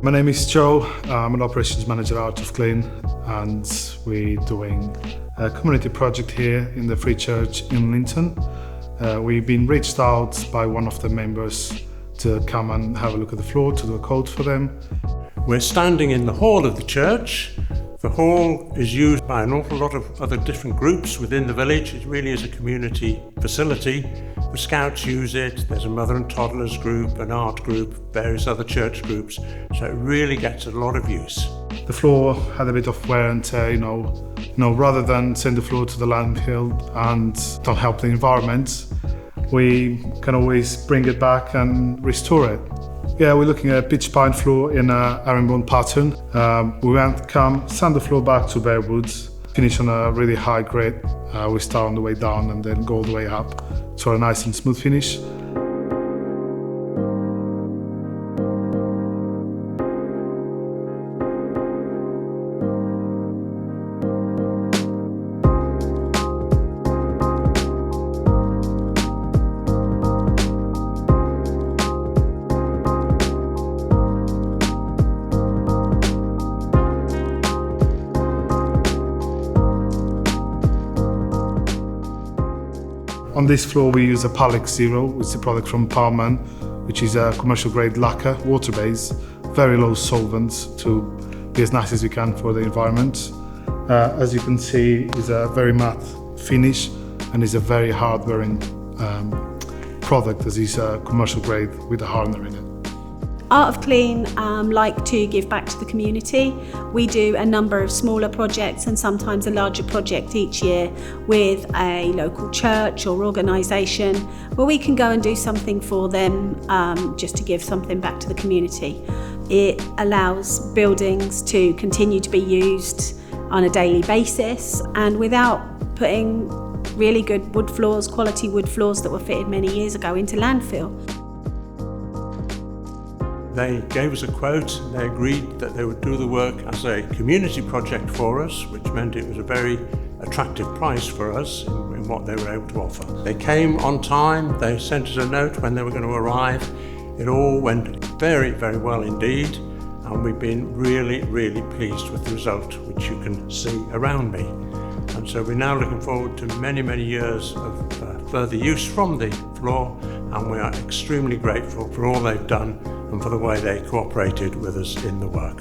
My name is Joe. I'm an operations manager out of Clean, and we're doing a community project here in the Free Church in Linton. We've been reached out by one of the members to come and have a look at the floor, to do a coat for them. We're standing in the hall of the church. The hall is used by an awful lot of other different groups within the village. It really is a community facility. The Scouts use it, there's a mother and toddlers group, an art group, various other church groups, so it really gets a lot of use. The floor had a bit of wear and tear, rather than send the floor to the landfill and don't help the environment, we can always bring it back and restore it. Yeah, we're looking at a pitch pine floor in a herringbone pattern. We sand the floor back to bare woods, finish on a really high grade. We start on the way down and then go all the way up to a nice and smooth finish. On this floor we use a Palix Zero, which is a product from Palman, which is a commercial grade lacquer, water-based, very low solvents to be as nice as we can for the environment. As you can see, it's a very matte finish and is a very hard-wearing product, as it's a commercial grade with a hardener in it. Art of Clean like to give back to the community. We do a number of smaller projects and sometimes a larger project each year with a local church or organisation where we can go and do something for them just to give something back to the community. It allows buildings to continue to be used on a daily basis and without putting really good wood floors, quality wood floors that were fitted many years ago into landfill. They gave us a quote, they agreed that they would do the work as a community project for us, which meant it was a very attractive price for us in what they were able to offer. They came on time, they sent us a note when they were going to arrive. It all went very, very well indeed, and we've been really, really pleased with the result, which you can see around me. And so we're now looking forward to many, many years of further use from the floor, and we are extremely grateful for all they've done and for the way they cooperated with us in the work.